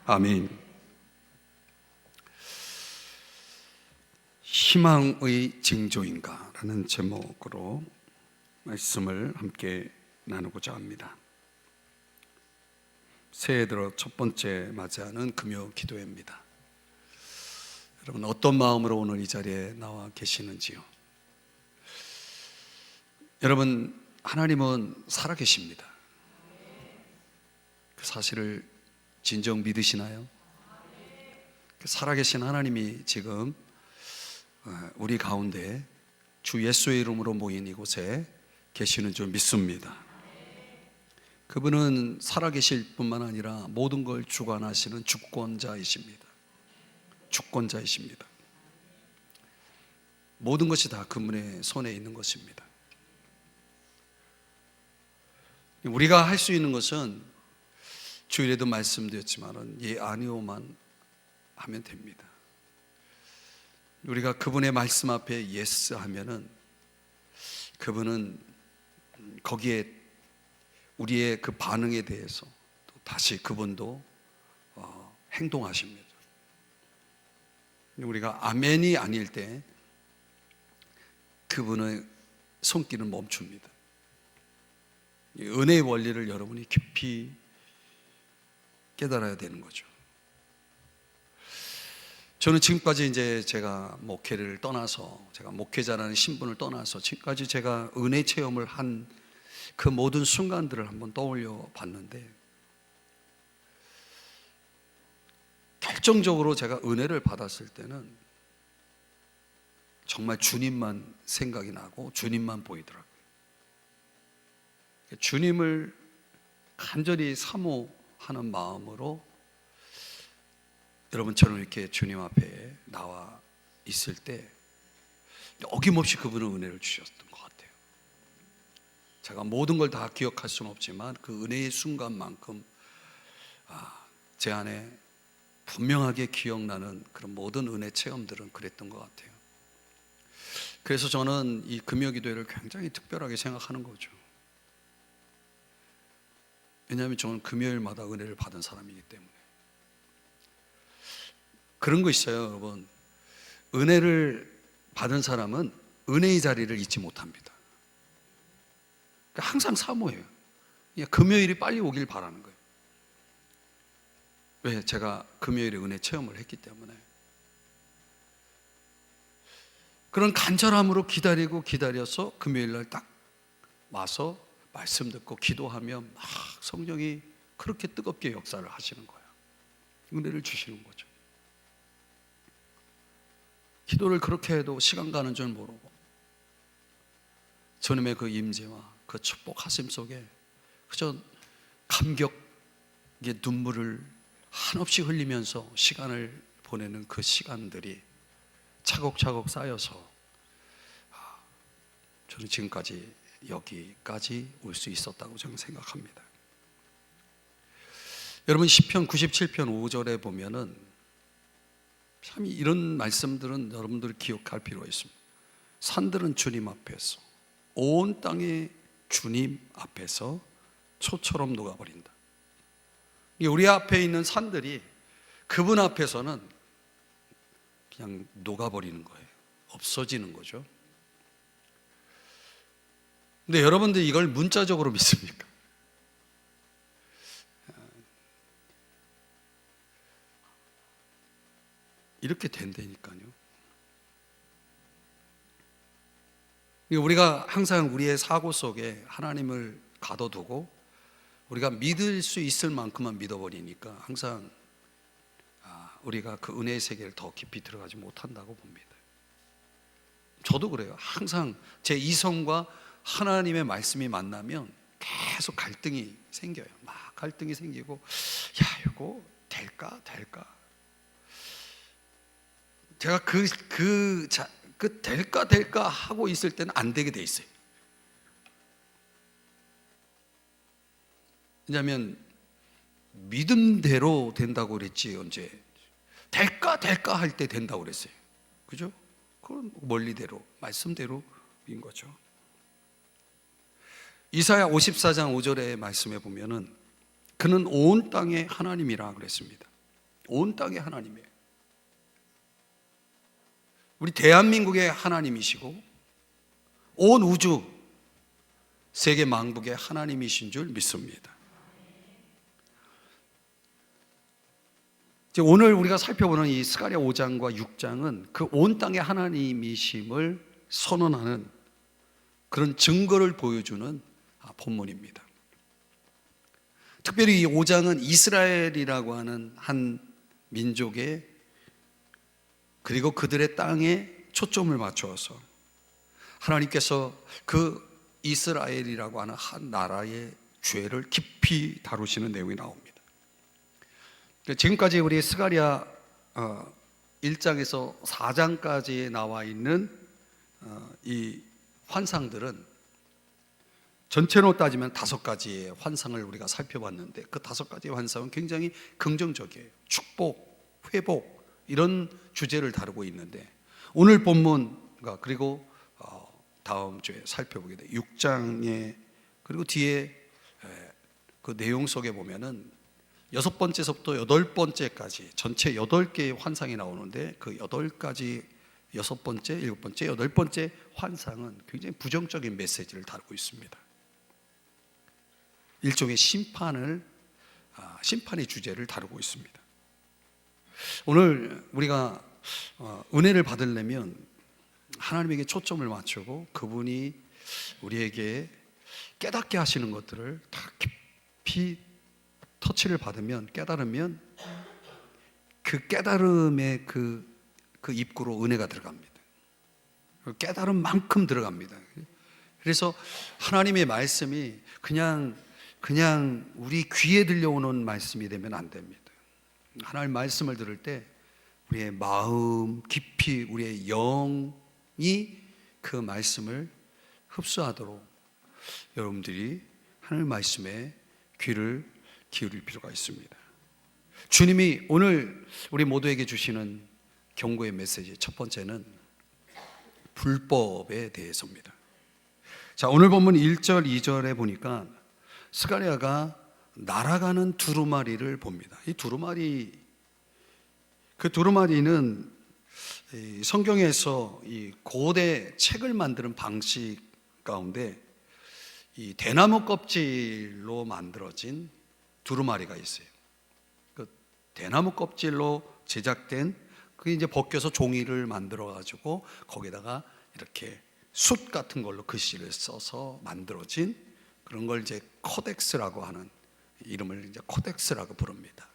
아멘. 희망의 징조인가? 라는 제목으로 말씀을 함께 나누고자 합니다. 새해 들어 첫 번째 맞이하는 금요 기도회입니다. 여러분 어떤 마음으로 오늘 이 자리에 나와 계시는지요? 여러분, 하나님은 살아계십니다. 그 사실을 진정 믿으시나요? 그 살아계신 하나님이 지금 우리 가운데 주 예수의 이름으로 모인 이곳에 계시는 줄 믿습니다. 그분은 살아계실 뿐만 아니라 모든 걸 주관하시는 주권자이십니다. 주권자이십니다. 모든 것이 다 그분의 손에 있는 것입니다. 우리가 할 수 있는 것은 주일에도 말씀드렸지만 예 아니오만 하면 됩니다. 우리가 그분의 말씀 앞에 예스 하면은 그분은 거기에 우리의 그 반응에 대해서 또 다시 그분도 행동하십니다. 우리가 아멘이 아닐 때 그분의 손길은 멈춥니다. 은혜의 원리를 여러분이 깊이 깨달아야 되는 거죠. 저는 지금까지 이제 제가 목회를 떠나서, 제가 목회자라는 신분을 떠나서 지금까지 제가 은혜 체험을 한 그 모든 순간들을 한번 떠올려 봤는데, 결정적으로 제가 은혜를 받았을 때는 정말 주님만 생각이 나고 주님만 보이더라고요. 주님을 간절히 사모하는 마음으로 여러분처럼 이렇게 주님 앞에 나와 있을 때 어김없이 그분은 은혜를 주셨던 것 같아요. 제가 모든 걸 다 기억할 수는 없지만 그 은혜의 순간만큼 제 안에 분명하게 기억나는 그런 모든 은혜 체험들은 그랬던 것 같아요. 그래서 저는 이 금요기도회를 굉장히 특별하게 생각하는 거죠. 왜냐하면 저는 금요일마다 은혜를 받은 사람이기 때문에. 그런 거 있어요, 여러분. 은혜를 받은 사람은 은혜의 자리를 잊지 못합니다. 항상 사모해요. 금요일이 빨리 오길 바라는 거예요. 왜? 제가 금요일에 은혜 체험을 했기 때문에. 그런 간절함으로 기다려서 금요일날 딱 와서 말씀 듣고 기도하면 막 성령이 그렇게 뜨겁게 역사를 하시는 거예요. 은혜를 주시는 거죠. 기도를 그렇게 해도 시간 가는 줄 모르고 주님의 그 임재와 그 축복 하심 속에 그저 감격의 눈물을 한없이 흘리면서 시간을 보내는 그 시간들이 차곡차곡 쌓여서 저는 지금까지 여기까지 올 수 있었다고 저는 생각합니다. 여러분 시편 97편 5절에 보면은 참 이런 말씀들은 여러분들이 기억할 필요가 있습니다. 산들은 주님 앞에서, 온 땅이 주님 앞에서 초처럼 녹아버린다. 우리 앞에 있는 산들이 그분 앞에서는 그냥 녹아버리는 거예요. 없어지는 거죠. 근데 여러분들 이걸 문자적으로 믿습니까? 이렇게 된다니까요. 우리가 항상 우리의 사고 속에 하나님을 가둬두고 우리가 믿을 수 있을 만큼만 믿어버리니까 항상 우리가 그 은혜의 세계를 더 깊이 들어가지 못한다고 봅니다. 저도 그래요. 항상 제 이성과 하나님의 말씀이 만나면 계속 갈등이 생겨요. 막 갈등이 생기고, 야, 이거 될까? 제가 그 될까 하고 있을 때는 안 되게 돼 있어요. 왜냐하면 믿음대로 된다고 그랬지 언제 될까 할 때 된다고 그랬어요. 그죠? 그건 원리대로 말씀대로인 거죠. 이사야 54장 5절의 말씀에 보면은 그는 온 땅의 하나님이라 그랬습니다. 온 땅의 하나님이에요. 우리 대한민국의 하나님이시고 온 우주 세계 만국의 하나님이신 줄 믿습니다. 오늘 우리가 살펴보는 이 스가랴 5장과 6장은 그 온 땅의 하나님이심을 선언하는 그런 증거를 보여주는 본문입니다. 특별히 이 5장은 이스라엘이라고 하는 한 민족의 그리고 그들의 땅에 초점을 맞추어서 하나님께서 그 이스라엘이라고 하는 한 나라의 죄를 깊이 다루시는 내용이 나옵니다. 지금까지 우리 스가랴 1장에서 4장까지 나와 있는 이 환상들은 전체로 따지면 5가지의 환상을 우리가 살펴봤는데 그 5가지의 환상은 굉장히 긍정적이에요. 축복, 회복 이런 주제를 다루고 있는데 오늘 본문과 그리고 다음 주에 살펴보게 돼 6장에 그리고 뒤에 그 내용 속에 보면은 6번째서부터 8번째까지 전체 8개의 환상이 나오는데 그 8가지 6번째, 7번째, 8번째 환상은 굉장히 부정적인 메시지를 다루고 있습니다. 일종의 심판의 주제를 다루고 있습니다. 오늘 우리가 은혜를 받으려면 하나님에게 초점을 맞추고 그분이 우리에게 깨닫게 하시는 것들을 다 깊이 터치를 받으면 깨달으면 그 깨달음의 그 입구로 은혜가 들어갑니다. 깨달은 만큼 들어갑니다. 그래서 하나님의 말씀이 그냥 우리 귀에 들려오는 말씀이 되면 안 됩니다. 하나님 말씀을 들을 때 우리의 마음 깊이 우리의 영이 그 말씀을 흡수하도록 여러분들이 하나님 말씀에 귀를 기울일 필요가 있습니다. 주님이 오늘 우리 모두에게 주시는 경고의 메시지 첫 번째는 불법에 대해서입니다. 자, 오늘 본문 1절 2절에 보니까 스가랴가 날아가는 두루마리를 봅니다. 이 두루마리, 그 두루마리는 성경에서 이 고대 책을 만드는 방식 가운데 이 대나무 껍질로 만들어진 두루마리가 있어요. 그 대나무 껍질로 제작된 그게 이제 벗겨서 종이를 만들어 가지고 거기다가 이렇게 숯 같은 걸로 글씨를 써서 만들어진 그런 걸 이제 코덱스라고 하는 이름을 이제 코덱스라고 부릅니다.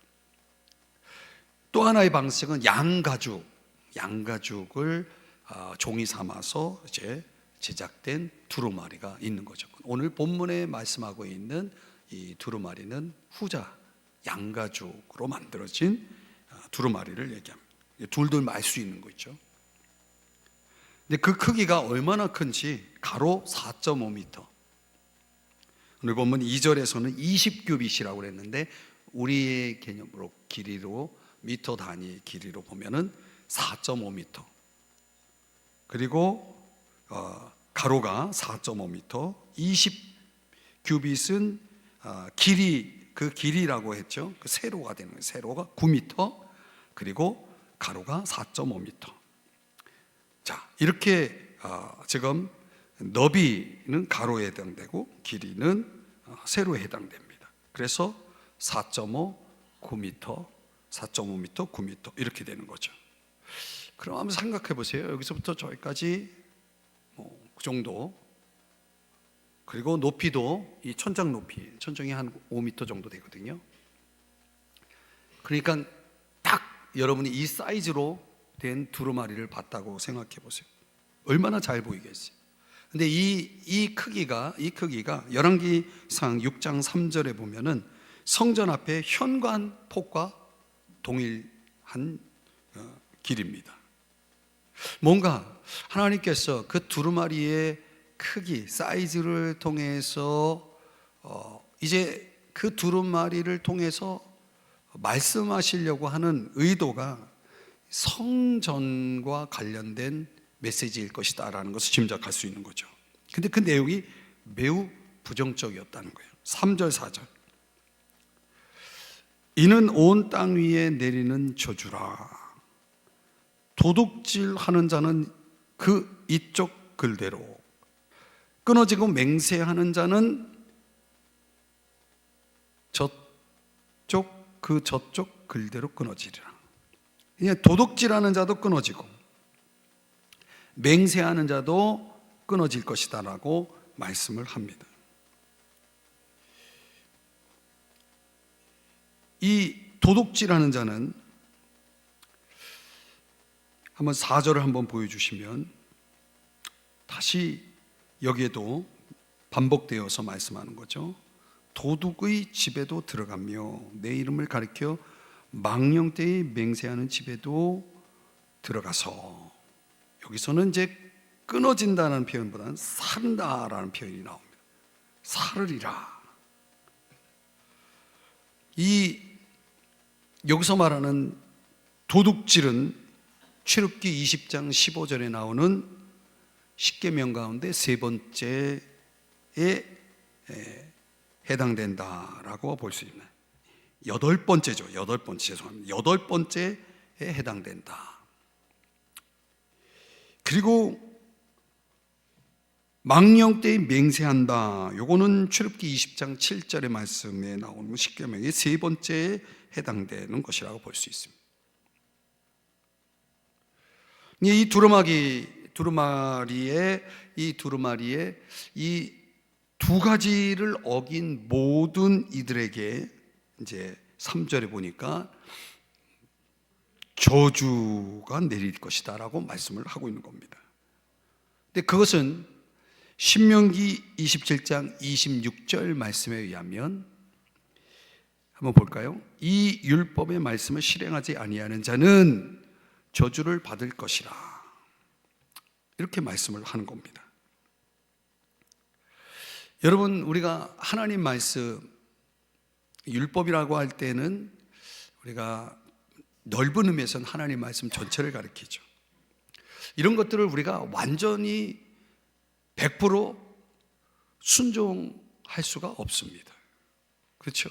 또 하나의 방식은 양가죽을 종이 삼아서 이제 제작된 두루마리가 있는 거죠. 오늘 본문에 말씀하고 있는 이 두루마리는 후자 양가죽으로 만들어진 두루마리를 얘기합니다. 둘둘 말 수 있는 거 있죠. 근데 그 크기가 얼마나 큰지 가로 4.5m. 오늘 본문 2절에서는 20규빗이라고 그랬는데 우리의 개념으로 길이로 미터 단위 길이로 보면은 4.5m. 그리고 가로가 4.5m, 20규빗은 길이 그 길이라고 했죠. 그 세로가 되는 거예요. 세로가 9m, 그리고 가로가 4.5m. 자, 이렇게 지금 너비는 가로에 해당되고 길이는 세로에 해당됩니다. 그래서 4.5, 9m, 4.5m, 9m 이렇게 되는 거죠. 그럼 한번 생각해 보세요. 여기서부터 저기까지 그 정도. 그리고 높이도 이 천장 높이, 천정이 한 5m 정도 되거든요. 그러니까 딱 여러분이 이 사이즈로 된 두루마리를 봤다고 생각해 보세요. 얼마나 잘 보이겠어요. 근데 이 크기가 열왕기상 6장 3절에 보면은 성전 앞에 현관폭과 동일한 길입니다. 뭔가 하나님께서 그 두루마리의 크기, 사이즈를 통해서 이제 그 두루마리를 통해서 말씀하시려고 하는 의도가 성전과 관련된 메시지일 것이다 라는 것을 짐작할 수 있는 거죠. 근데 그 내용이 매우 부정적이었다는 거예요. 3절 4절 이는 온 땅 위에 내리는 저주라. 도둑질하는 자는 그 이쪽 글대로, 끊어지고 맹세하는 자는 저쪽 글대로 끊어지리라. 그냥 도둑질하는 자도 끊어지고 맹세하는 자도 끊어질 것이다라고 말씀을 합니다. 이 도둑질하는 자는, 한번 4절을 한번 보여주시면 다시 여기에도 반복되어서 말씀하는 거죠. 도둑의 집에도 들어가며 내 이름을 가리켜 망령되이 맹세하는 집에도 들어가서, 여기서는 이제 끊어진다는 표현보다는 산다라는 표현이 나옵니다. 사르리라. 여기서 말하는 도둑질은 출애굽기 20장 15절에 나오는 10계명 가운데 세 번째에 해당된다라고 볼 수 있나요? 여덟 번째에 해당된다. 그리고 망령되이 맹세한다. 요거는 출애굽기 20장 7절의 말씀에 나오는 10계명의 세 번째에 해당되는 것이라고 볼 수 있습니다. 이 두루마리에 이 두 가지를 어긴 모든 이들에게 이제 3절에 보니까 저주가 내릴 것이다라고 말씀을 하고 있는 겁니다. 근데 그것은 신명기 27장 26절 말씀에 의하면, 한번 볼까요? 이 율법의 말씀을 실행하지 아니하는 자는 저주를 받을 것이라, 이렇게 말씀을 하는 겁니다. 여러분, 우리가 하나님 말씀, 율법이라고 할 때는 우리가 넓은 의미에서는 하나님 말씀 전체를 가리키죠. 이런 것들을 우리가 완전히 100% 순종할 수가 없습니다. 그렇죠?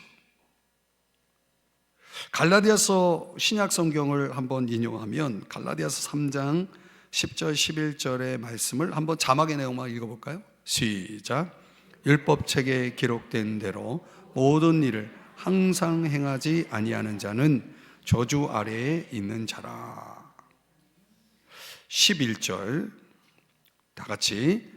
갈라디아서 신약 성경을 한번 인용하면 갈라디아서 3장 10절 11절의 말씀을 한번 자막의 내용만 읽어볼까요? 시작. 율법책에 기록된 대로 모든 일을 항상 행하지 아니하는 자는 저주 아래에 있는 자라. 11절 다 같이.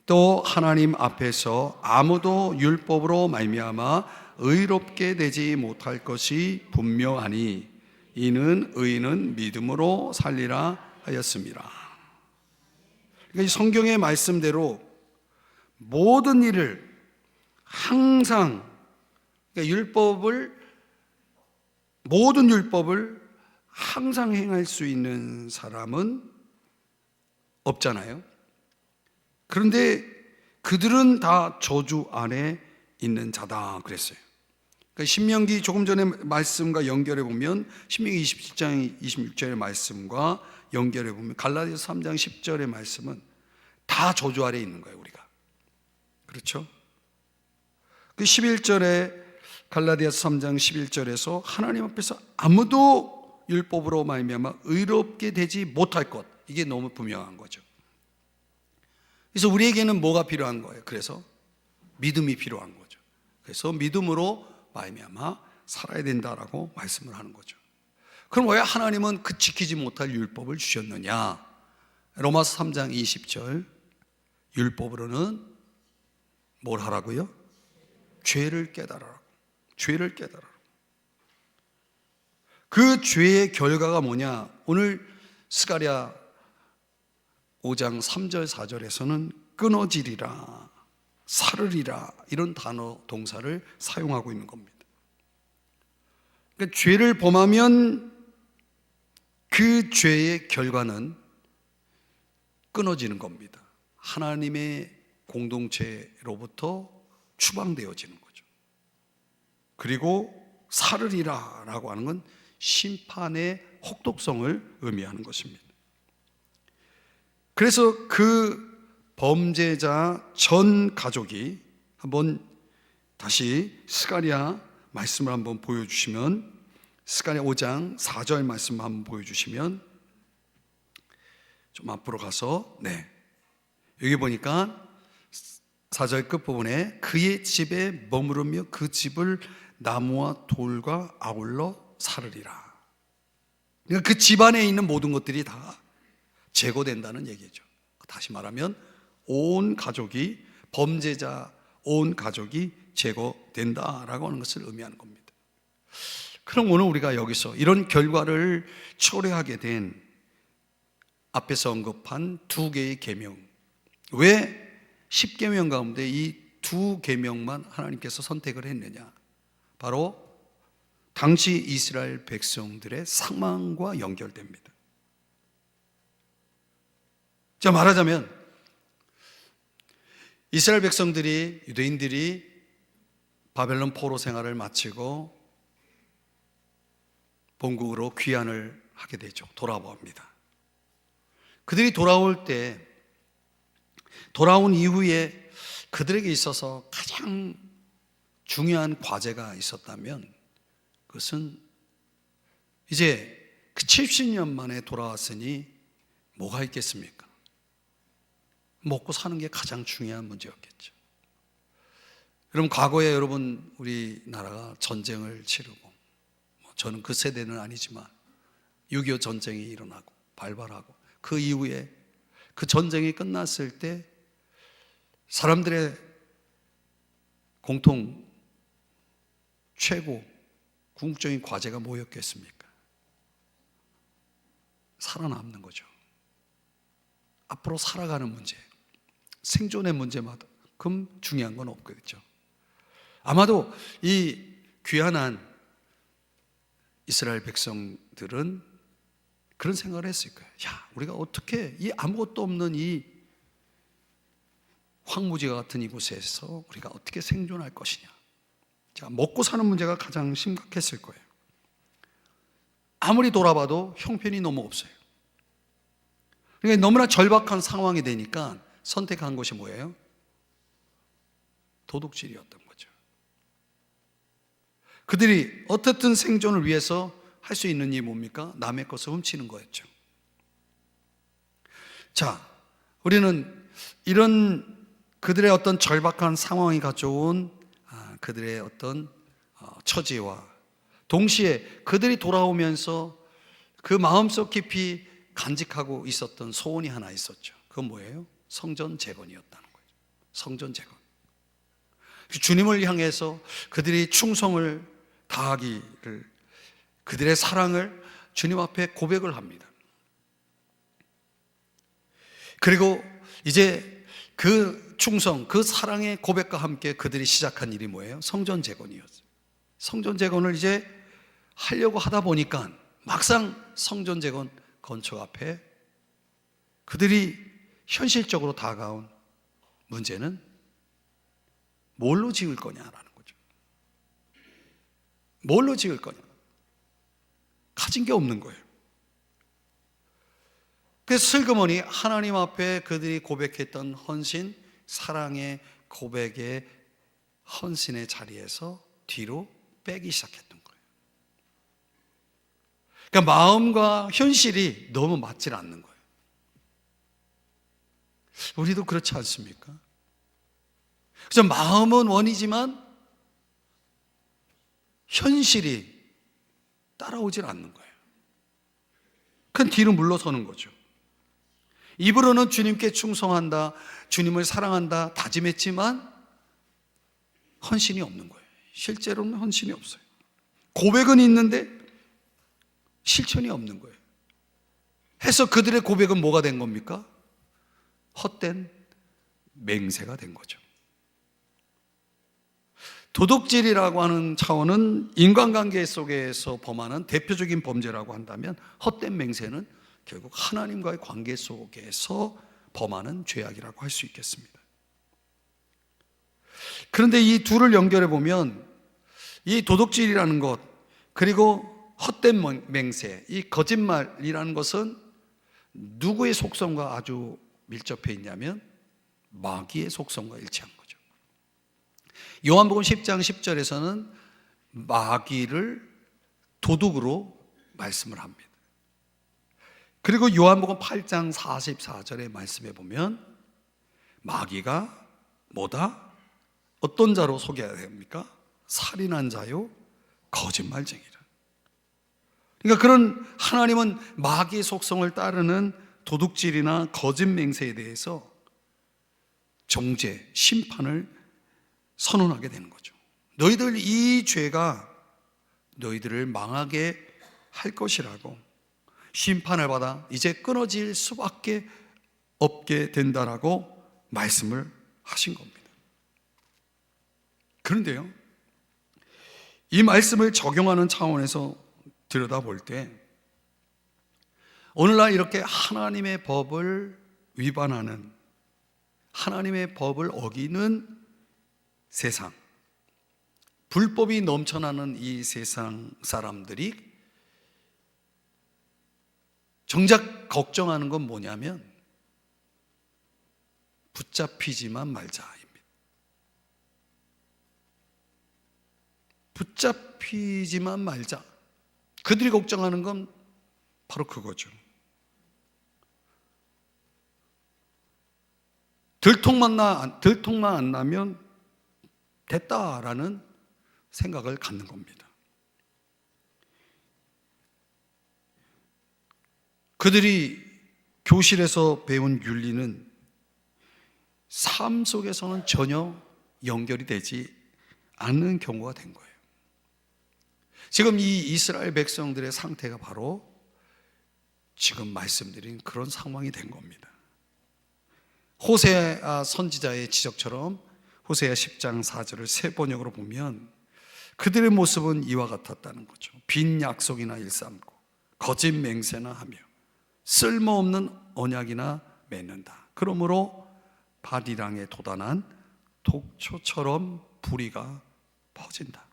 또 하나님 앞에서 아무도 율법으로 말미암아 의롭게 되지 못할 것이 분명하니 이는 의인은 믿음으로 살리라 하였습니다. 그러니까 이 성경의 말씀대로 모든 일을 항상, 그러니까 모든 율법을 항상 행할 수 있는 사람은 없잖아요. 그런데 그들은 다 저주 안에 있는 자다 그랬어요. 그러니까 신명기 조금 전에 말씀과 연결해 보면, 신명기 27장 26절의 말씀과 연결해 보면 갈라디아서 3장 10절의 말씀은 다 저주 아래에 있는 거예요, 우리가. 그렇죠? 그 11절에 갈라디아서 3장 11절에서 하나님 앞에서 아무도 율법으로 말미암아 의롭게 되지 못할 것, 이게 너무 분명한 거죠. 그래서 우리에게는 뭐가 필요한 거예요? 그래서 믿음이 필요한 거죠. 그래서 믿음으로 말미암아 살아야 된다라고 말씀을 하는 거죠. 그럼 왜 하나님은 그 지키지 못할 율법을 주셨느냐? 로마서 3장 20절, 율법으로는 뭘 하라고요? 죄를 깨달으라고. 죄를 깨달으라고. 그 죄의 결과가 뭐냐? 오늘 스가랴 5장 3절 4절에서는 끊어지리라, 사르리라, 이런 단어 동사를 사용하고 있는 겁니다. 그러니까 죄를 범하면 그 죄의 결과는 끊어지는 겁니다. 하나님의 공동체로부터 추방되어지는 거죠. 그리고 사르리라 라고 하는 건 심판의 혹독성을 의미하는 것입니다. 그래서 그 범죄자 전 가족이, 한번 다시 스가랴 말씀을 한번 보여주시면 스가랴 5장 4절 말씀 한번 보여주시면, 좀 앞으로 가서, 여기 보니까 4절 끝부분에 그의 집에 머무르며 그 집을 나무와 돌과 아울러 사르리라. 그러니까 그 집 안에 있는 모든 것들이 다 제거된다는 얘기죠. 다시 말하면 온 가족이, 범죄자 온 가족이 제거된다라고 하는 것을 의미하는 겁니다. 그럼 오늘 우리가 여기서 이런 결과를 초래하게 된 앞에서 언급한 두 개의 계명, 왜 10계명 가운데 이 두 계명만 하나님께서 선택을 했느냐? 바로 당시 이스라엘 백성들의 상황과 연결됩니다. 자, 말하자면 이스라엘 백성들이, 유대인들이 바벨론 포로 생활을 마치고 본국으로 귀환을 하게 되죠. 돌아옵니다. 그들이 돌아올 때, 돌아온 이후에 그들에게 있어서 가장 중요한 과제가 있었다면, 그것은 이제 그 70년 만에 돌아왔으니 뭐가 있겠습니까? 먹고 사는 게 가장 중요한 문제였겠죠. 여러분, 과거에 우리나라가 전쟁을 치르고, 저는 그 세대는 아니지만 6.25 전쟁이 일어나고 발발하고 그 이후에 그 전쟁이 끝났을 때 사람들의 공통 최고 궁극적인 과제가 뭐였겠습니까? 살아남는 거죠. 앞으로 살아가는 문제, 생존의 문제만큼 중요한 건 없겠죠. 아마도 이 귀환한 이스라엘 백성들은 그런 생각을 했을 거예요. 야, 우리가 어떻게 이 아무것도 없는 이 황무지 같은 이곳에서 우리가 어떻게 생존할 것이냐. 자, 먹고 사는 문제가 가장 심각했을 거예요. 아무리 돌아봐도 형편이 너무 없어요. 그러니까 너무나 절박한 상황이 되니까 선택한 것이 뭐예요? 도둑질이었던 거죠. 그들이 어떻든 생존을 위해서 할 수 있는 일이 뭡니까? 남의 것을 훔치는 거였죠. 자, 우리는 이런 그들의 어떤 절박한 상황이 가져온 그들의 어떤 처지와 동시에 그들이 돌아오면서 그 마음속 깊이 간직하고 있었던 소원이 하나 있었죠. 그건 뭐예요? 성전 재건이었다는 거예요. 성전 재건. 주님을 향해서 그들이 충성을 다하기를, 그들의 사랑을 주님 앞에 고백을 합니다. 그리고 이제 그 충성, 그 사랑의 고백과 함께 그들이 시작한 일이 뭐예요? 성전 재건이었어요. 성전 재건을 이제 하려고 하다 보니까 막상 성전 재건 건축 앞에 그들이 현실적으로 다가온 문제는 뭘로 지을 거냐라는 거죠. 뭘로 지을 거냐? 가진 게 없는 거예요. 그래서 슬그머니 하나님 앞에 그들이 고백했던 헌신, 사랑의 고백의 헌신의 자리에서 뒤로 빼기 시작했던 거예요. 그러니까 마음과 현실이 너무 맞질 않는 거예요. 우리도 그렇지 않습니까? 그래서 마음은 원이지만 현실이 따라오질 않는 거예요. 큰 뒤로 물러서는 거죠. 입으로는 주님께 충성한다, 주님을 사랑한다 다짐했지만 헌신이 없는 거예요. 실제로는 헌신이 없어요. 고백은 있는데 실천이 없는 거예요. 해서 그들의 고백은 뭐가 된 겁니까? 헛된 맹세가 된 거죠. 도둑질이라고 하는 차원은 인간관계 속에서 범하는 대표적인 범죄라고 한다면, 헛된 맹세는 결국 하나님과의 관계 속에서 범하는 죄악이라고 할 수 있겠습니다. 그런데 이 둘을 연결해 보면 이 도둑질이라는 것, 그리고 헛된 맹세, 이 거짓말이라는 것은 누구의 속성과 아주 밀접해 있냐면 마귀의 속성과 일치한 거죠. 요한복음 10장 10절에서는 마귀를 도둑으로 말씀을 합니다. 그리고 요한복음 8장 44절의 말씀에 보면 마귀가 뭐다? 어떤 자로 소개해야 됩니까? 살인한 자요, 거짓말쟁이라. 그러니까 그런 하나님은 마귀의 속성을 따르는 도둑질이나 거짓 맹세에 대해서 정죄, 심판을 선언하게 되는 거죠. 너희들 이 죄가 너희들을 망하게 할 것이라고, 심판을 받아 이제 끊어질 수밖에 없게 된다라고 말씀을 하신 겁니다. 그런데요, 이 말씀을 적용하는 차원에서 들여다볼 때 오늘날 이렇게 하나님의 법을 위반하는, 하나님의 법을 어기는 세상, 불법이 넘쳐나는 이 세상 사람들이 정작 걱정하는 건 뭐냐면 붙잡히지만 말자입니다. 붙잡히지만 말자. 그들이 걱정하는 건 바로 그거죠. 들통만 안 나면 됐다라는 생각을 갖는 겁니다. 그들이 교실에서 배운 윤리는 삶 속에서는 전혀 연결이 되지 않는 경우가 된 거예요. 지금 이 이스라엘 백성들의 상태가 바로 지금 말씀드린 그런 상황이 된 겁니다. 호세아 선지자의 지적처럼 호세아 10장 4절을 세 번역으로 보면 그들의 모습은 이와 같았다는 거죠. 빈 약속이나 일삼고 거짓 맹세나 하며 쓸모없는 언약이나 맺는다. 그러므로 바디랑에 도단한 독초처럼 불의가 퍼진다.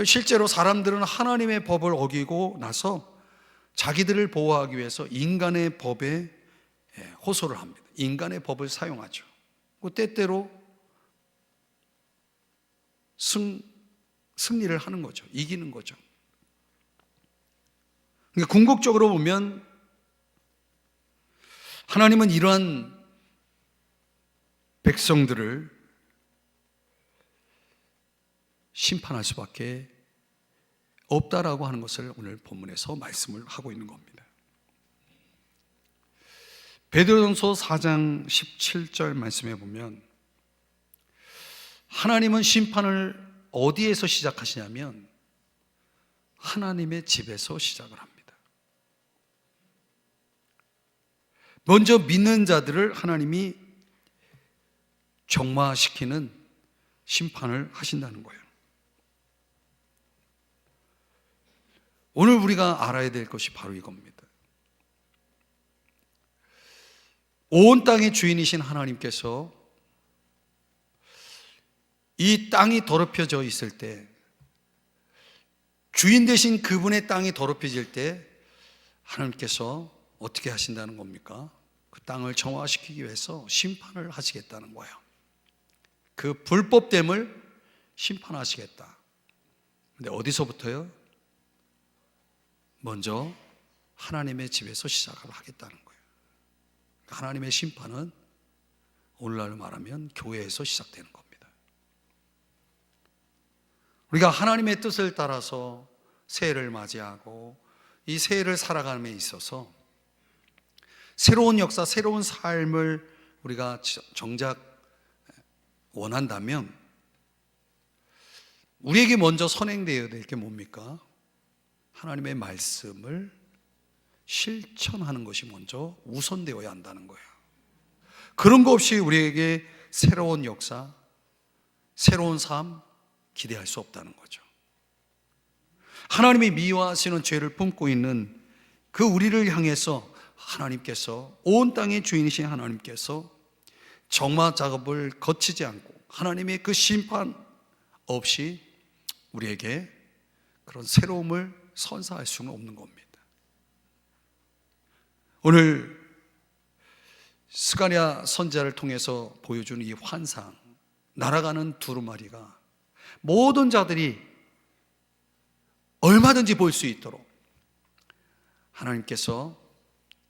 실제로 사람들은 하나님의 법을 어기고 나서 자기들을 보호하기 위해서 인간의 법에 호소를 합니다. 인간의 법을 사용하죠. 때때로 승리를 하는 거죠. 이기는 거죠. 그러니까 궁극적으로 보면 하나님은 이러한 백성들을 심판할 수밖에 없다라고 하는 것을 오늘 본문에서 말씀을 하고 있는 겁니다. 베드로전서 4장 17절 말씀에 보면 하나님은 심판을 어디에서 시작하시냐면 하나님의 집에서 시작을 합니다. 먼저 믿는 자들을 하나님이 정화시키는 심판을 하신다는 거예요. 오늘 우리가 알아야 될 것이 바로 이겁니다. 온 땅의 주인이신 하나님께서 이 땅이 더럽혀져 있을 때, 주인 되신 그분의 땅이 더럽혀질 때 하나님께서 어떻게 하신다는 겁니까? 그 땅을 정화시키기 위해서 심판을 하시겠다는 거예요. 그 불법됨을 심판하시겠다. 근데 어디서부터요? 먼저 하나님의 집에서 시작을 하겠다는 거예요. 하나님의 심판은 오늘날 말하면 교회에서 시작되는 겁니다. 우리가 하나님의 뜻을 따라서 새해를 맞이하고 이 새해를 살아감에 있어서 새로운 역사, 새로운 삶을 우리가 정작 원한다면 우리에게 먼저 선행되어야 될 게 뭡니까? 하나님의 말씀을 실천하는 것이 먼저 우선되어야 한다는 거예요. 그런 거 없이 우리에게 새로운 역사, 새로운 삶 기대할 수 없다는 거죠. 하나님이 미워하시는 죄를 품고 있는 그 우리를 향해서 하나님께서, 온 땅의 주인이신 하나님께서 정화 작업을 거치지 않고 하나님의 그 심판 없이 우리에게 그런 새로움을 선사할 수는 없는 겁니다. 오늘 스가랴 선지자를 통해서 보여주는 이 환상, 날아가는 두루마리가 모든 자들이 얼마든지 볼 수 있도록 하나님께서,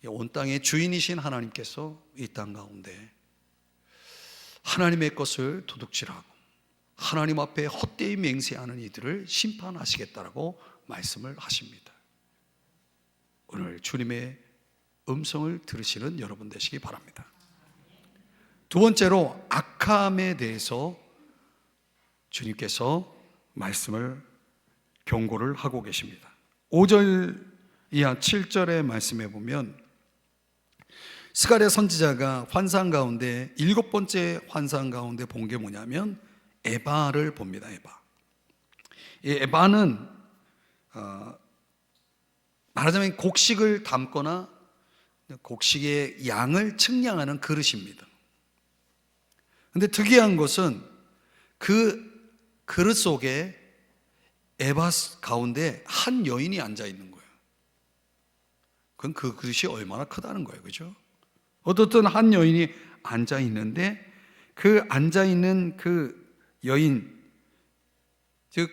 온 땅의 주인이신 하나님께서 이 땅 가운데 하나님의 것을 도둑질하고 하나님 앞에 헛되이 맹세하는 이들을 심판하시겠다라고 말씀을 하십니다. 오늘 주님의 음성을 들으시는 여러분 되시기 바랍니다. 두 번째로 악함에 대해서 주님께서 말씀을 경고를 하고 계십니다. 5절 이하 7절의 말씀에 보면 스가랴 선지자가 환상 가운데 7번째 환상 가운데 본 게 뭐냐면 에바를 봅니다. 이 에바는 말하자면 곡식을 담거나 곡식의 양을 측량하는 그릇입니다. 그런데 특이한 것은 그 그릇 속에 에바 가운데 한 여인이 앉아 있는 거예요. 그건 그 그릇이 얼마나 크다는 거예요, 그죠? 어떻든 한 여인이 앉아 있는데 그 앉아 있는 그 여인, 즉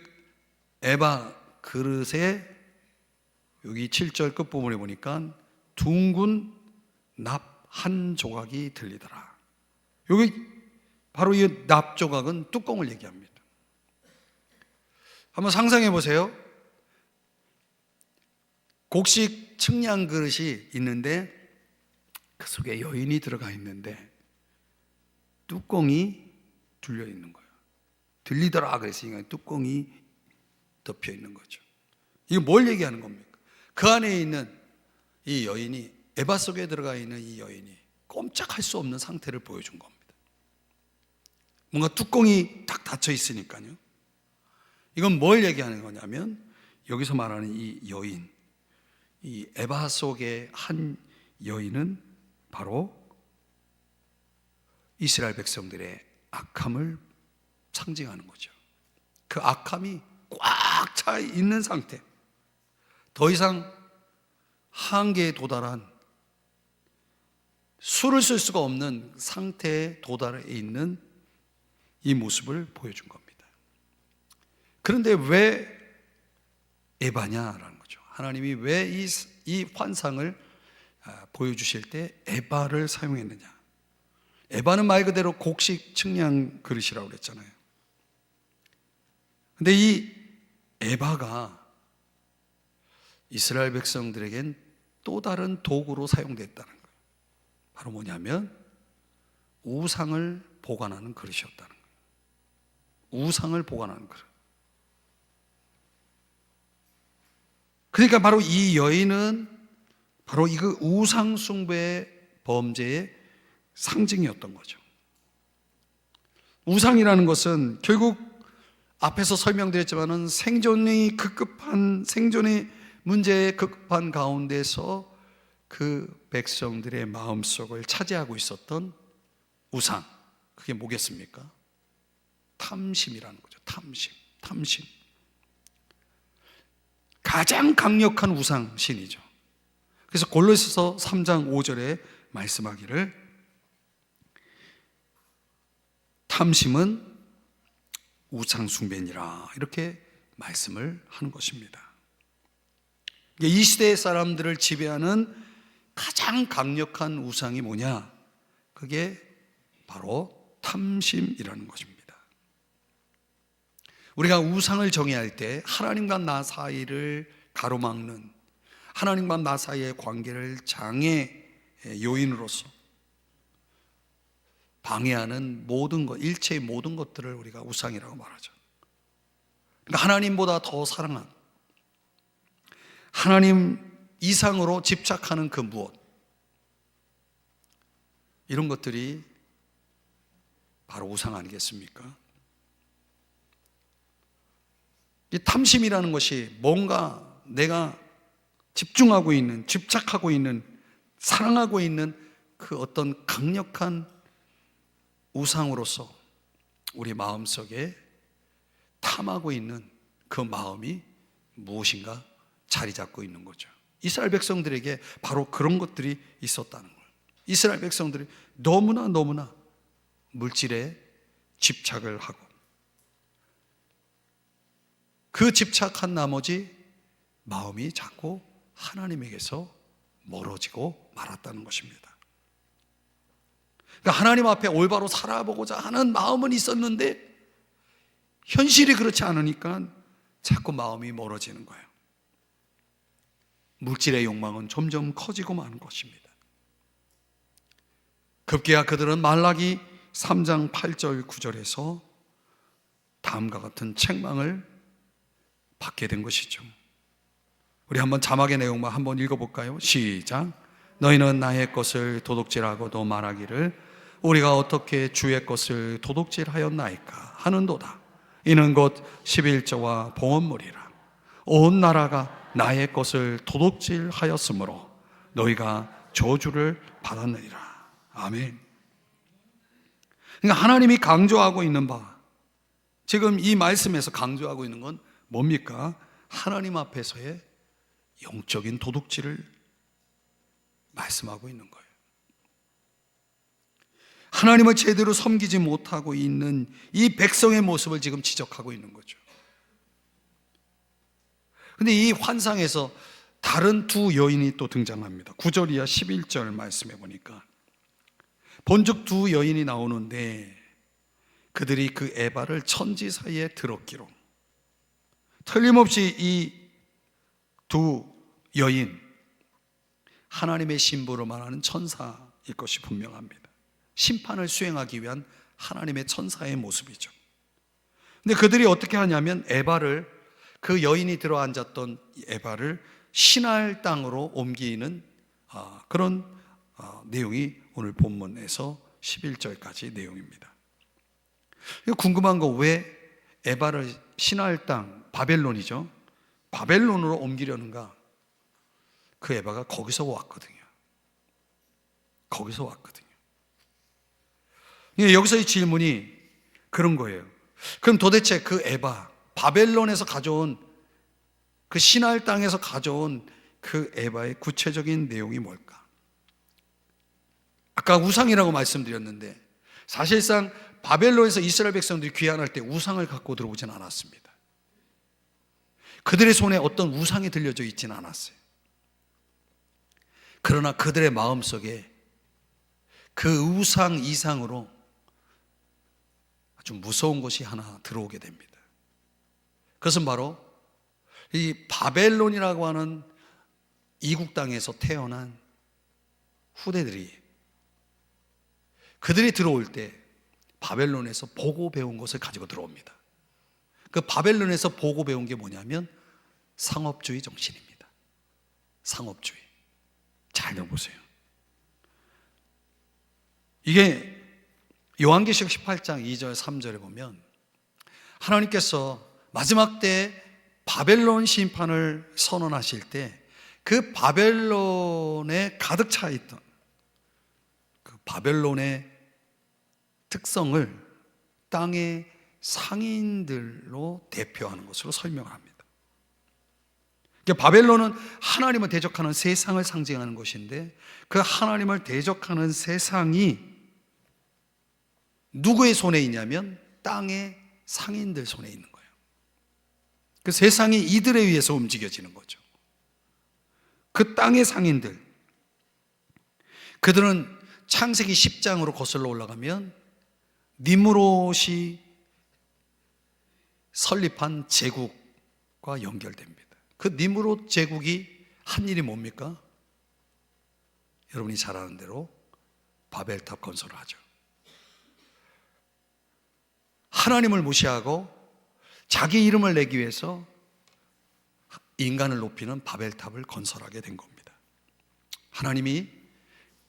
에바 그릇에 여기 7절 끝부분에 보니까 둥근 납 한 조각이 들리더라. 여기 바로 이 납 조각은 뚜껑을 얘기합니다. 한번 상상해 보세요. 곡식 측량 그릇이 있는데 그 속에 여인이 들어가 있는데 뚜껑이 둘려 있는 거예요. 들리더라 그랬으니까 뚜껑이 덮여 있는 거죠. 이게 뭘 얘기하는 겁니까? 그 안에 있는 이 여인이, 에바 속에 들어가 있는 이 여인이 꼼짝할 수 없는 상태를 보여준 겁니다. 뭔가 뚜껑이 딱 닫혀 있으니까요. 이건 뭘 얘기하는 거냐면 여기서 말하는 이 여인, 이 에바 속의 한 여인은 바로 이스라엘 백성들의 악함을 상징하는 거죠. 그 악함이 꽉 차 있는 상태, 더 이상 한계에 도달한, 수를 쓸 수가 없는 상태에 도달해 있는 이 모습을 보여준 겁니다. 그런데 왜 에바냐라는 거죠. 하나님이 왜 이 환상을 보여주실 때 에바를 사용했느냐. 에바는 말 그대로 곡식 측량 그릇이라고 그랬잖아요. 근데 이 에바가 이스라엘 백성들에겐 또 다른 도구로 사용됐다는 거예요. 바로 뭐냐면 우상을 보관하는 그릇이었다는 거예요. 우상을 보관하는 그릇. 그러니까 바로 이 여인은 바로 이 그 우상 숭배의 범죄의 상징이었던 거죠. 우상이라는 것은 결국 앞에서 설명드렸지만은 생존의 문제에 급급한 가운데서 그 백성들의 마음속을 차지하고 있었던 우상, 그게 뭐겠습니까? 탐심이라는 거죠. 탐심. 가장 강력한 우상신이죠. 그래서 골로새서 3장 5절에 말씀하기를 탐심은 우상 숭배니라, 이렇게 말씀을 하는 것입니다. 이 시대의 사람들을 지배하는 가장 강력한 우상이 뭐냐? 그게 바로 탐심이라는 것입니다. 우리가 우상을 정의할 때 하나님과 나 사이를 가로막는, 하나님과 나 사이의 관계를 장애 요인으로서 방해하는 모든 것, 일체의 모든 것들을 우리가 우상이라고 말하죠. 그러니까 하나님보다 더 사랑한, 하나님 이상으로 집착하는 그 무엇, 이런 것들이 바로 우상 아니겠습니까? 이 탐심이라는 것이 뭔가 내가 집중하고 있는, 집착하고 있는, 사랑하고 있는 그 어떤 강력한 우상으로서 우리 마음속에 탐하고 있는 그 마음이 무엇인가 자리 잡고 있는 거죠. 이스라엘 백성들에게 바로 그런 것들이 있었다는 거예요. 이스라엘 백성들이 너무나 물질에 집착을 하고 그 집착한 나머지 마음이 자꾸 하나님에게서 멀어지고 말았다는 것입니다. 그러니까 하나님 앞에 올바로 살아보고자 하는 마음은 있었는데 현실이 그렇지 않으니까 자꾸 마음이 멀어지는 거예요. 물질의 욕망은 점점 커지고 마는 것입니다. 급기야 그들은 말라기 3장 8절 9절에서 다음과 같은 책망을 받게 된 것이죠. 우리 한번 자막의 내용만 한번 읽어볼까요? 시작. 너희는 나의 것을 도둑질하고도 말하기를 우리가 어떻게 주의 것을 도둑질하였나이까 하는도다. 이는 곧 11조와 봉헌물이라. 온 나라가 나의 것을 도둑질하였으므로 너희가 저주를 받았느니라. 아멘. 그러니까 하나님이 강조하고 있는 바, 지금 이 말씀에서 강조하고 있는 건 뭡니까? 하나님 앞에서의 영적인 도둑질을 말씀하고 있는 거예요. 하나님을 제대로 섬기지 못하고 있는 이 백성의 모습을 지금 지적하고 있는 거죠. 근데 이 환상에서 다른 두 여인이 또 등장합니다. 9절 이하 11절 말씀해 보니까 본즉 두 여인이 나오는데 그들이 그 에바를 천지 사이에 들었기로. 틀림없이 이 두 여인, 하나님의 신부로 말하는 천사일 것이 분명합니다. 심판을 수행하기 위한 하나님의 천사의 모습이죠. 근데 그들이 어떻게 하냐면 에바를, 그 여인이 들어앉았던 에바를 시날 땅으로 옮기는 그런 내용이 오늘 본문에서 11절까지 내용입니다. 궁금한 거, 왜 에바를 시날 땅, 바벨론이죠, 바벨론으로 옮기려는가? 그 에바가 거기서 왔거든요. 거기서 왔거든요. 여기서 이 질문이 그런 거예요. 그럼 도대체 그 에바, 바벨론에서 가져온, 그 시날 땅에서 가져온 그 에바의 구체적인 내용이 뭘까? 아까 우상이라고 말씀드렸는데 사실상 바벨론에서 이스라엘 백성들이 귀환할 때 우상을 갖고 들어오진 않았습니다. 그들의 손에 어떤 우상이 들려져 있지는 않았어요. 그러나 그들의 마음속에 그 우상 이상으로 아주 무서운 것이 하나 들어오게 됩니다. 그것은 바로 이 바벨론이라고 하는 이국 땅에서 태어난 후대들이, 그들이 들어올 때 바벨론에서 보고 배운 것을 가지고 들어옵니다. 그 바벨론에서 보고 배운 게 뭐냐면 상업주의 정신입니다. 상업주의. 잘 들어보세요. 이게 요한계시록 18장 2절 3절에 보면 하나님께서 마지막 때 바벨론 심판을 선언하실 때 그 바벨론에 가득 차 있던 그 바벨론의 특성을 땅의 상인들로 대표하는 것으로 설명을 합니다. 그러니까 바벨론은 하나님을 대적하는 세상을 상징하는 것인데 그 하나님을 대적하는 세상이 누구의 손에 있냐면 땅의 상인들 손에 있는 거예요. 그 세상이 이들에 의해서 움직여지는 거죠. 그 땅의 상인들, 그들은 창세기 10장으로 거슬러 올라가면 니므롯이 설립한 제국과 연결됩니다. 그 니므롯 제국이 한 일이 뭡니까? 여러분이 잘 아는 대로 바벨탑 건설을 하죠. 하나님을 무시하고 자기 이름을 내기 위해서 인간을 높이는 바벨탑을 건설하게 된 겁니다. 하나님이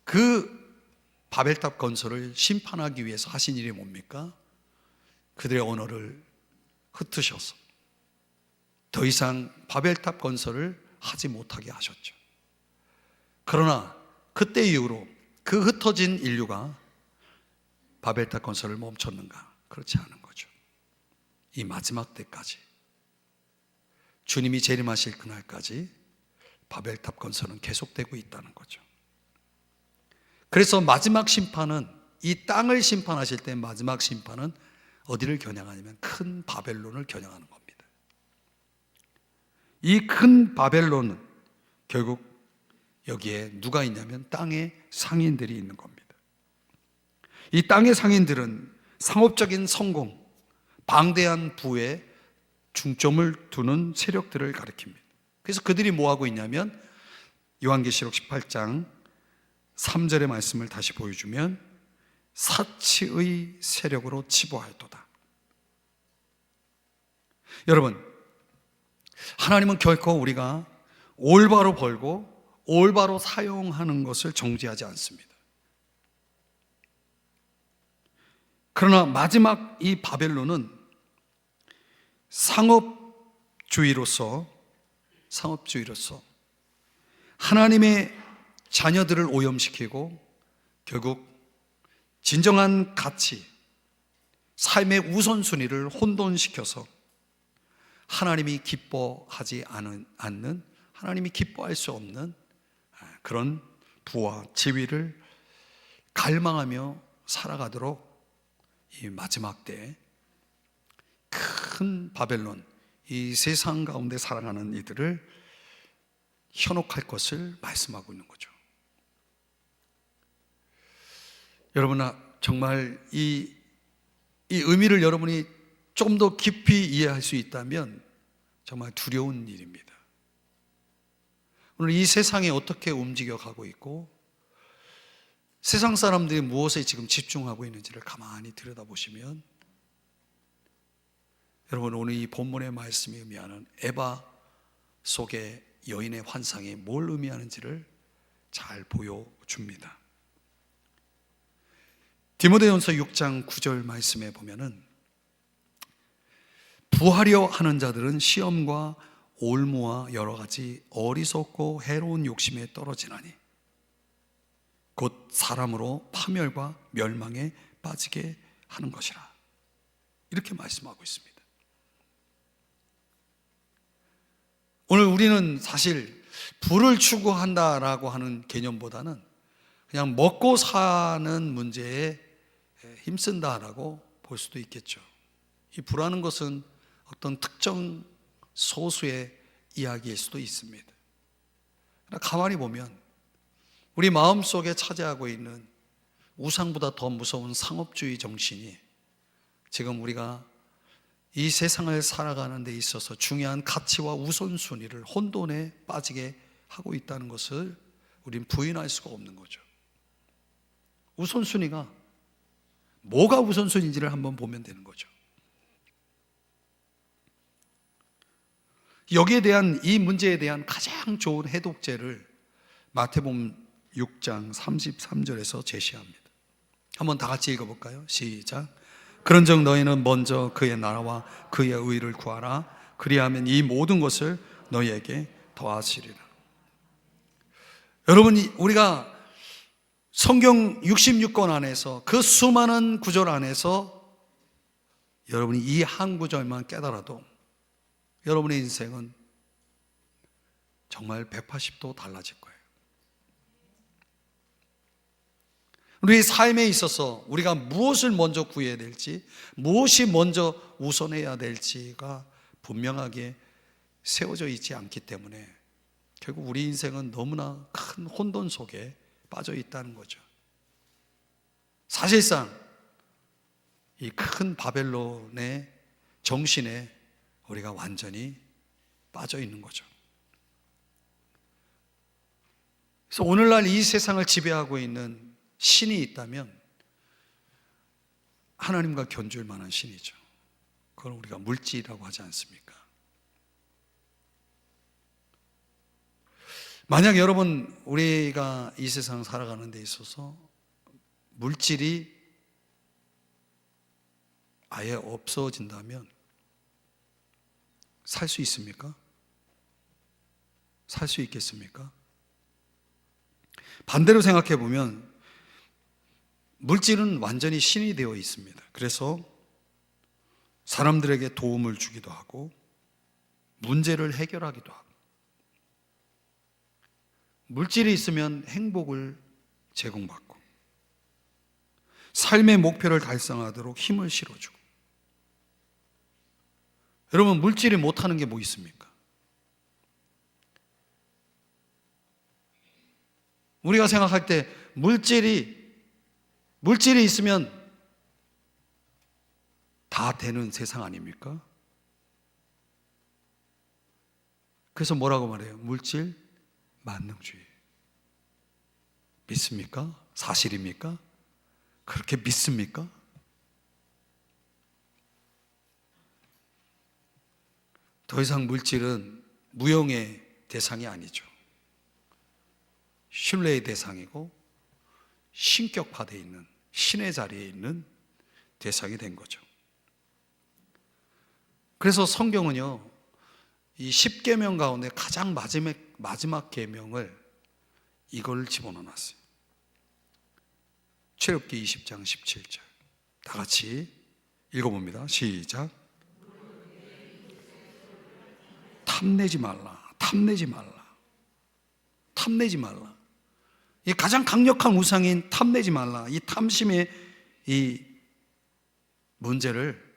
그 바벨탑 건설을 심판하기 위해서 하신 일이 뭡니까? 그들의 언어를 흩으셔서 더 이상 바벨탑 건설을 하지 못하게 하셨죠. 그러나 그때 이후로 그 흩어진 인류가 바벨탑 건설을 멈췄는가? 그렇지 않은 거죠. 이 마지막 때까지, 주님이 재림하실 그날까지 바벨탑 건설은 계속되고 있다는 거죠. 그래서 마지막 심판은, 이 땅을 심판하실 때 마지막 심판은 어디를 겨냥하냐면 큰 바벨론을 겨냥하는 겁니다. 이 큰 바벨론은 결국 여기에 누가 있냐면 땅의 상인들이 있는 겁니다. 이 땅의 상인들은 상업적인 성공, 방대한 부에 중점을 두는 세력들을 가리킵니다. 그래서 그들이 뭐하고 있냐면 요한계시록 18장 3절의 말씀을 다시 보여주면 사치의 세력으로 치부하였도다. 여러분, 하나님은 결코 우리가 올바로 벌고 올바로 사용하는 것을 정죄하지 않습니다. 그러나 마지막 이 바벨론은 상업주의로서 하나님의 자녀들을 오염시키고 결국 진정한 가치, 삶의 우선순위를 혼돈시켜서 하나님이 기뻐하지 않는, 하나님이 기뻐할 수 없는 그런 부와 지위를 갈망하며 살아가도록 이 마지막 때에 큰 바벨론, 이 세상 가운데 살아가는 이들을 현혹할 것을 말씀하고 있는 거죠. 여러분, 정말 이 의미를 여러분이 좀 더 깊이 이해할 수 있다면 정말 두려운 일입니다. 오늘 이 세상에 어떻게 움직여 가고 있고 세상 사람들이 무엇에 지금 집중하고 있는지를 가만히 들여다보시면 여러분, 오늘 이 본문의 말씀이 의미하는 에바 속의 여인의 환상이 뭘 의미하는지를 잘 보여줍니다. 디모데전서 6장 9절 말씀에 보면은 부하려 하는 자들은 시험과 올무와 여러 가지 어리석고 해로운 욕심에 떨어지나니 곧 사람으로 파멸과 멸망에 빠지게 하는 것이라. 이렇게 말씀하고 있습니다. 오늘 우리는 사실 부를 추구한다라고 하는 개념보다는 그냥 먹고 사는 문제에 힘쓴다라고 볼 수도 있겠죠. 이 부라는 것은 어떤 특정 소수의 이야기일 수도 있습니다. 그러나 가만히 보면 우리 마음속에 차지하고 있는 우상보다 더 무서운 상업주의 정신이 지금 우리가 이 세상을 살아가는 데 있어서 중요한 가치와 우선순위를 혼돈에 빠지게 하고 있다는 것을 우리는 부인할 수가 없는 거죠. 우선순위가 뭐가 우선순위인지를 한번 보면 되는 거죠. 여기에 대한, 이 문제에 대한 가장 좋은 해독제를 마태복음 6장 33절에서 제시합니다. 한번 다 같이 읽어볼까요? 시작. 그런즉 너희는 먼저 그의 나라와 그의 의를 구하라. 그리하면 이 모든 것을 너희에게 더하시리라. 여러분, 우리가 성경 66권 안에서 그 수많은 구절 안에서 여러분이 이 한 구절만 깨달아도 여러분의 인생은 정말 180도 달라질 거예요. 우리 삶에 있어서 우리가 무엇을 먼저 구해야 될지, 무엇이 먼저 우선해야 될지가 분명하게 세워져 있지 않기 때문에 결국 우리 인생은 너무나 큰 혼돈 속에 빠져 있다는 거죠. 사실상 이 큰 바벨론의 정신에 우리가 완전히 빠져 있는 거죠. 그래서 오늘날 이 세상을 지배하고 있는 신이 있다면 하나님과 견줄 만한 신이죠. 그걸 우리가 물질이라고 하지 않습니까? 만약 여러분, 우리가 이 세상 살아가는 데 있어서 물질이 아예 없어진다면 살 수 있습니까? 살 수 있겠습니까? 반대로 생각해 보면 물질은 완전히 신이 되어 있습니다. 그래서 사람들에게 도움을 주기도 하고 문제를 해결하기도 하고, 물질이 있으면 행복을 제공받고 삶의 목표를 달성하도록 힘을 실어주고. 여러분, 물질이 못하는 게 뭐 있습니까? 우리가 생각할 때 물질이 있으면 다 되는 세상 아닙니까? 그래서 뭐라고 말해요? 물질 만능주의. 믿습니까? 사실입니까? 그렇게 믿습니까? 더 이상 물질은 무용의 대상이 아니죠. 신뢰의 대상이고 신격화되어 있는, 신의 자리에 있는 대상이 된 거죠. 그래서 성경은요, 이 10계명 가운데 가장 마지막 계명을 이걸 집어넣어 놨어요. 출애굽기 20장 17절. 다 같이 읽어봅니다. 시작. 탐내지 말라. 탐내지 말라. 탐내지 말라. 이 가장 강력한 우상인 탐내지 말라. 이 탐심의 이 문제를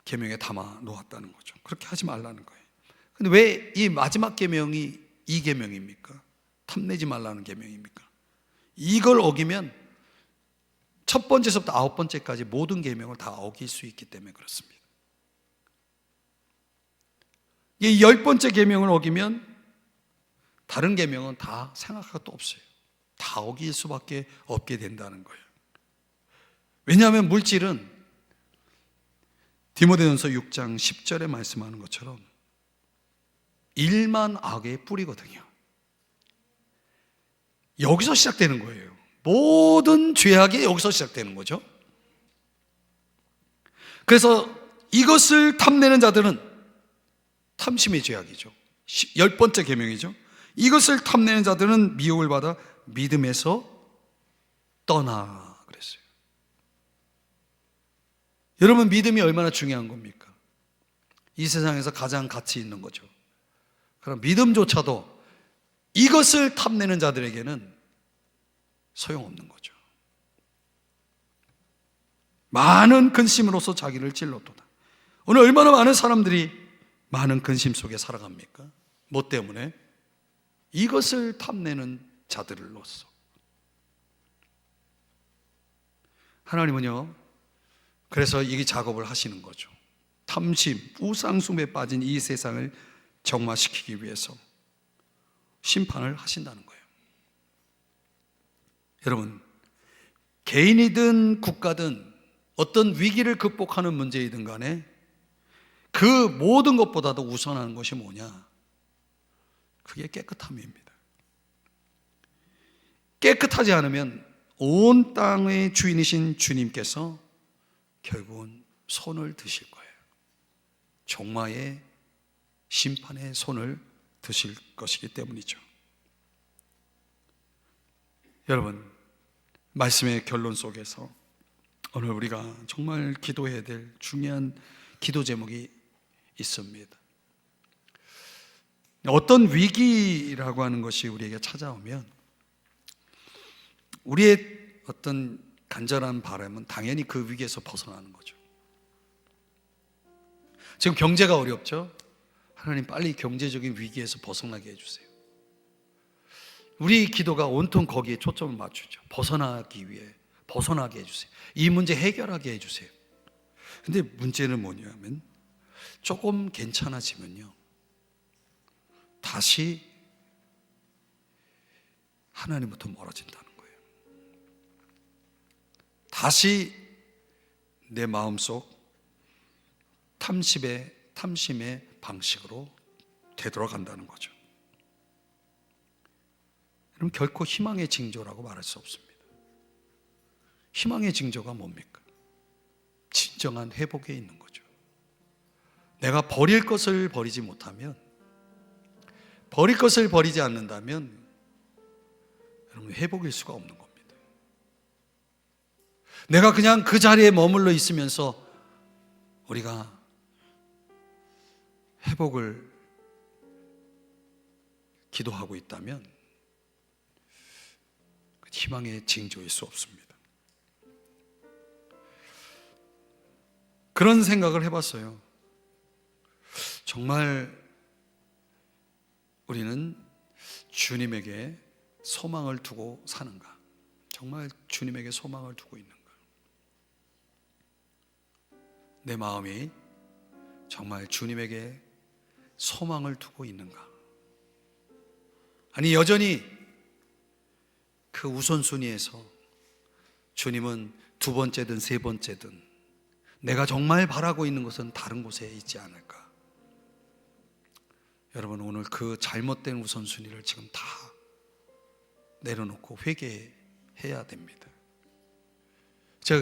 계명에 담아 놓았다는 거죠. 그렇게 하지 말라는 거예요. 근데 왜 이 마지막 계명이 이 계명입니까? 탐내지 말라는 계명입니까? 이걸 어기면 첫 번째서부터 9번째까지 모든 계명을 다 어길 수 있기 때문에 그렇습니다. 이 10번째 계명을 어기면 다른 계명은 다 생각할 것도 없어요. 다 어길 수밖에 없게 된다는 거예요. 왜냐하면 물질은 디모데전서 6장 10절에 말씀하는 것처럼 일만 악의 뿌리거든요. 여기서 시작되는 거예요. 모든 죄악이 여기서 시작되는 거죠. 그래서 이것을 탐내는 자들은 탐심의 죄악이죠. 10번째 계명이죠. 이것을 탐내는 자들은 미혹을 받아 믿음에서 떠나 그랬어요. 여러분, 믿음이 얼마나 중요한 겁니까? 이 세상에서 가장 가치 있는 거죠. 그럼 믿음조차도 이것을 탐내는 자들에게는 소용없는 거죠. 많은 근심으로서 자기를 찔렀도다. 오늘 얼마나 많은 사람들이 많은 근심 속에 살아갑니까? 뭐 때문에? 이것을 탐내는 자들로서. 하나님은요, 그래서 이 작업을 하시는 거죠. 탐심, 우상숭배에 빠진 이 세상을 정화시키기 위해서 심판을 하신다는 거예요. 여러분, 개인이든 국가든 어떤 위기를 극복하는 문제이든 간에 그 모든 것보다도 우선하는 것이 뭐냐? 그게 깨끗함입니다. 깨끗하지 않으면 온 땅의 주인이신 주님께서 결국은 손을 드실 거예요. 종마의 심판의 손을 드실 것이기 때문이죠. 여러분, 말씀의 결론 속에서 오늘 우리가 정말 기도해야 될 중요한 기도 제목이 있습니다. 어떤 위기라고 하는 것이 우리에게 찾아오면 우리의 어떤 간절한 바람은 당연히 그 위기에서 벗어나는 거죠. 지금 경제가 어렵죠? 하나님, 빨리 경제적인 위기에서 벗어나게 해주세요. 우리 기도가 온통 거기에 초점을 맞추죠. 벗어나기 위해 벗어나게 해주세요. 이 문제 해결하게 해주세요. 근데 문제는 뭐냐면 조금 괜찮아지면요, 다시 하나님부터 멀어진다는 거예요. 다시 내 마음속 탐심의 방식으로 되돌아간다는 거죠. 여러분, 결코 희망의 징조라고 말할 수 없습니다. 희망의 징조가 뭡니까? 진정한 회복에 있는 거죠. 내가 버릴 것을 버리지 못하면, 버릴 것을 버리지 않는다면 여러분, 회복일 수가 없는 겁니다. 내가 그냥 그 자리에 머물러 있으면서 우리가 회복을 기도하고 있다면 희망의 징조일 수 없습니다. 그런 생각을 해봤어요. 정말 우리는 주님에게 소망을 두고 사는가? 정말 주님에게 소망을 두고 있는가? 내 마음이 정말 주님에게 소망을 두고 있는가? 아니, 여전히 그 우선순위에서 주님은 두 번째든 세 번째든 내가 정말 바라고 있는 것은 다른 곳에 있지 않을까? 여러분, 오늘 그 잘못된 우선순위를 지금 다 내려놓고 회개해야 됩니다. 제가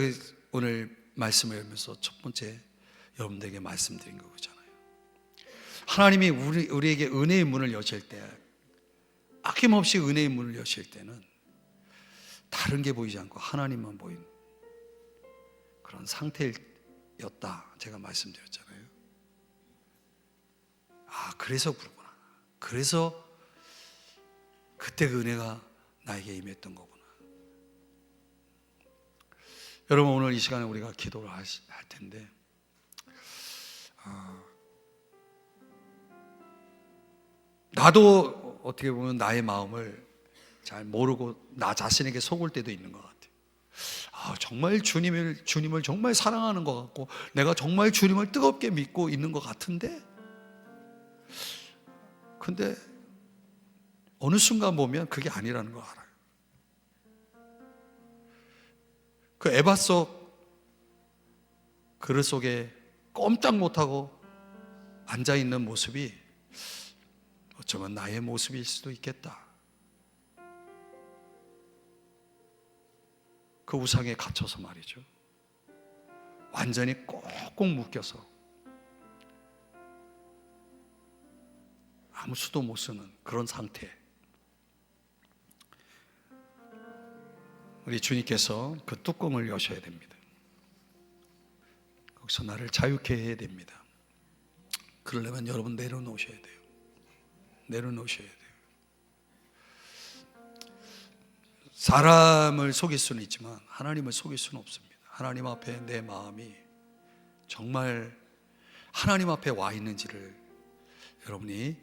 오늘 말씀을 열면서 첫 번째 여러분들에게 말씀드린 거잖아요. 하나님이 우리에게 은혜의 문을 여실 때, 아낌없이 은혜의 문을 여실 때는 다른 게 보이지 않고 하나님만 보이는 그런 상태였다, 제가 말씀드렸잖아요. 아, 그래서 그렇구나. 그래서 그때 그 은혜가 나에게 임했던 거구나. 여러분, 오늘 이 시간에 우리가 기도를 할 텐데, 나도 어떻게 보면 나의 마음을 잘 모르고 나 자신에게 속을 때도 있는 것 같아요. 정말 주님을 정말 사랑하는 것 같고 내가 정말 주님을 뜨겁게 믿고 있는 것 같은데, 근데 어느 순간 보면 그게 아니라는 걸 알아요. 그 에바 속 그릇 속에 꼼짝 못하고 앉아있는 모습이 어쩌면 나의 모습일 수도 있겠다. 그 우상에 갇혀서 말이죠, 완전히 꼭꼭 묶여서 아무 수도 못 쓰는 그런 상태. 우리 주님께서 그 뚜껑을 여셔야 됩니다. 거기서 나를 자유케 해야 됩니다. 그러려면 여러분 내려놓으셔야 돼요. 내려놓으셔야 돼요. 사람을 속일 수는 있지만 하나님을 속일 수는 없습니다. 하나님 앞에 내 마음이 정말 하나님 앞에 와 있는지를 여러분이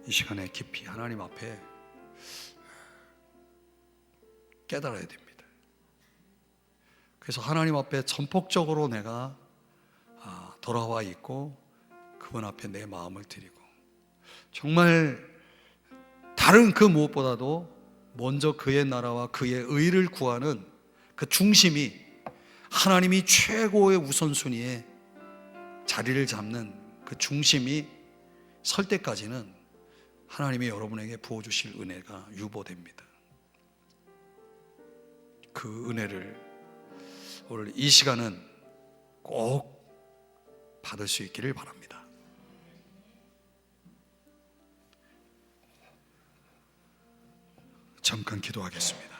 이 시간에 깊이 하나님 앞에 깨달아야 됩니다. 그래서 하나님 앞에 전폭적으로 내가 돌아와 있고 그분 앞에 내 마음을 드리고, 정말 다른 그 무엇보다도 먼저 그의 나라와 그의 의를 구하는 그 중심이, 하나님이 최고의 우선순위에 자리를 잡는 그 중심이 설 때까지는 하나님이 여러분에게 부어주실 은혜가 유보됩니다. 그 은혜를 오늘 이 시간은 꼭 받을 수 있기를 바랍니다. 잠깐 기도하겠습니다.